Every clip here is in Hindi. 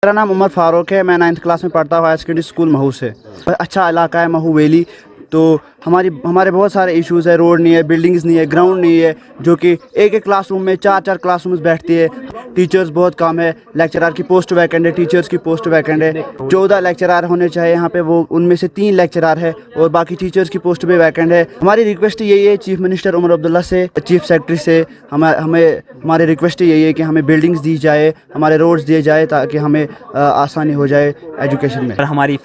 मेरा नाम उमर फ़ारूक है। मैं 9th क्लास में पढ़ता हूँ हायर सेकेंडरी स्कूल महू से। अच्छा इलाका है महू वैली। तो हमारे बहुत सारे इश्यूज़ है। रोड नहीं है, बिल्डिंग्स नहीं है, ग्राउंड नहीं है, जो कि एक एक क्लासरूम में 4-4 क्लासरूम्स बैठती है। टीचर्स बहुत कम है। लेक्चरार की पोस्ट वैकेंट है, टीचर्स की पोस्ट वैकेंट है। 14 लेक्चरार होने चाहिए यहाँ पे, वो उनमें से 3 लेक्चरार है और बाकी टीचर्स की पोस्ट भी वैकेंट है। हमारी रिक्वेस्ट यही है चीफ मिनिस्टर उमर अब्दुल्ला से, चीफ सेक्रेटरी से, हमारी रिक्वेस्ट यही है कि हमें बिल्डिंग्स दी जाए, हमारे रोड्स दिए जाए, ताकि हमें आसानी हो जाए एजुकेशन में। पर हमारी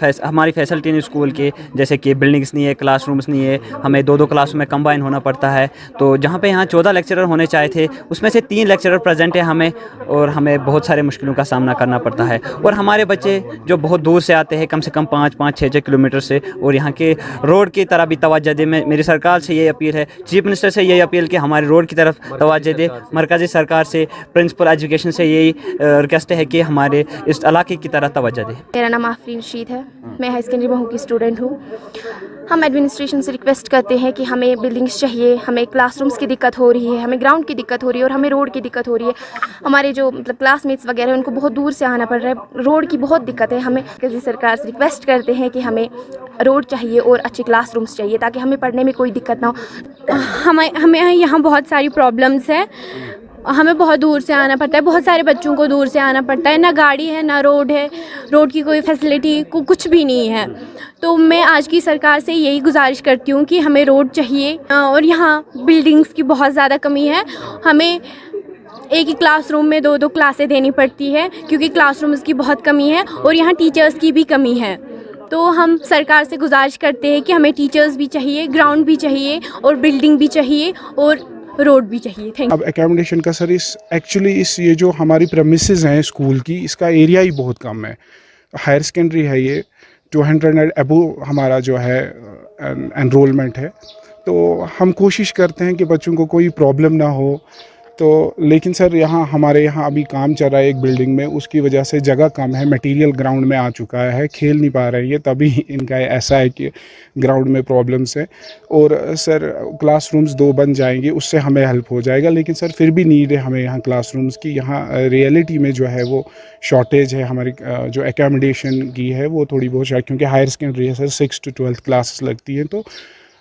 फैसिलिटी नहीं स्कूल के, जैसे कि बिल्डिंग्स नहीं है, क्लासरूम्स नहीं है, हमें 2-2 क्लास में कंबाइन होना पड़ता है। तो जहाँ पे यहाँ 14 लेक्चरर होने चाहिए थे, उसमें से 3 लेक्चरर प्रेजेंट है हमें, और हमें बहुत सारे मुश्किलों का सामना करना पड़ता है। और हमारे बच्चे जो बहुत दूर से आते हैं, कम से कम 5-6 किलोमीटर से, और यहाँ के रोड की तरफ भी तवज्जो दे। मेरी सरकार से यही अपील है, चीफ मिनिस्टर से यही अपील कि हमारे रोड की तरफ तवज्जो दे। मरकज़ी सरकार से, प्रिंसिपल एजुकेशन से यही रिक्वेस्ट है कि हमारे इस इलाके की तरफ तवज्जो दे। मेरा नाम आफरीन रशीद है। मैं हाई सेकेंडरी महू की स्टूडेंट हूँ। हम एडमिनिस्ट्रेशन से रिक्वेस्ट करते हैं कि हमें बिल्डिंग्स चाहिए, हमें क्लासरूम्स की दिक्कत हो रही है, हमें ग्राउंड की दिक्कत हो रही है और हमें रोड की दिक्कत हो रही है। हमारे जो क्लासमेट्स वगैरह हैं, उनको बहुत दूर से आना पड़ रहा है, रोड की बहुत दिक्कत है। हमें किसी सरकार से रिक्वेस्ट करते हैं कि हमें रोड चाहिए और अच्छे क्लासरूम्स चाहिए, ताकि हमें पढ़ने में कोई दिक्कत ना हो। हमें यहाँ बहुत सारी प्रॉब्लम्स है। हमें बहुत दूर से आना पड़ता है, बहुत सारे बच्चों को दूर से आना पड़ता है। ना गाड़ी है, ना रोड है, रोड की कोई फैसिलिटी कुछ भी नहीं है। तो मैं आज की सरकार से यही गुजारिश करती हूँ कि हमें रोड चाहिए, और यहाँ बिल्डिंग्स की बहुत ज़्यादा कमी है। हमें एक ही क्लासरूम में 2-2 क्लासें देनी पड़ती है, क्योंकि क्लासरूम्स की बहुत कमी है और यहाँ टीचर्स की भी कमी है। तो हम सरकार से गुजारिश करते हैं कि हमें टीचर्स भी चाहिए, ग्राउंड भी चाहिए और बिल्डिंग भी चाहिए और रोड भी चाहिए। Thank you. अब एकोमोडेशन का सर इस ये जो हमारी प्रेमिसेस हैं स्कूल की, इसका एरिया ही बहुत कम है। हायर सेकेंडरी है ये, 200 अबव हमारा जो है एनरोलमेंट है। तो हम कोशिश करते हैं कि बच्चों को कोई प्रॉब्लम ना हो। तो लेकिन सर हमारे यहाँ अभी काम चल रहा है एक बिल्डिंग में, उसकी वजह से जगह कम है, मटेरियल ग्राउंड में आ चुका है, खेल नहीं पा रहे हैं, तभी इनका ऐसा है कि ग्राउंड में प्रॉब्लम्स है। और सर क्लासरूम्स 2 बन जाएंगे, उससे हमें हेल्प हो जाएगा। लेकिन सर फिर भी नीड है हमें यहाँ क्लासरूम्स की। यहाँ रियलिटी में जो है वो शॉर्टेज है हमारी, जो एकोमोडेशन की है वो थोड़ी बहुत, क्योंकि हायर सेकेंडरी है सर, 6 to 12 क्लासेस लगती हैं। तो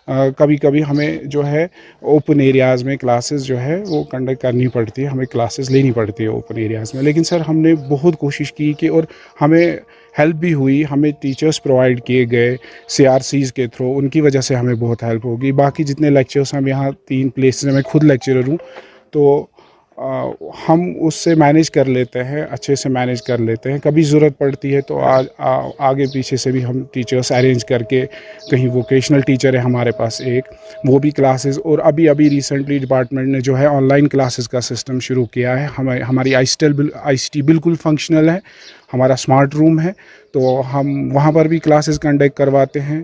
कभी कभी हमें जो है ओपन एरियाज़ में क्लासेस जो है वो कंडक्ट करनी पड़ती है, हमें क्लासेस लेनी पड़ती है ओपन एरियाज़ में। लेकिन सर हमने बहुत कोशिश की कि, और हमें हेल्प भी हुई, हमें टीचर्स प्रोवाइड किए गए CRCs के थ्रू, उनकी वजह से हमें बहुत हेल्प होगी। बाकी जितने लेक्चर्स हम यहाँ 3 प्लेसेस में, मैं खुद लेक्चरर हूँ, तो हम उससे मैनेज कर लेते हैं, अच्छे से मैनेज कर लेते हैं। कभी ज़रूरत पड़ती है तो आगे पीछे से भी हम टीचर्स अरेंज करके, कहीं वोकेशनल टीचर है हमारे पास एक, वो भी क्लासेस, और अभी रिसेंटली डिपार्टमेंट ने जो है ऑनलाइन क्लासेस का सिस्टम शुरू किया है। हमारी ICT बिल्कुल फंक्शनल है, हमारा स्मार्ट रूम है, तो हम वहाँ पर भी क्लासेस कंडक्ट करवाते हैं।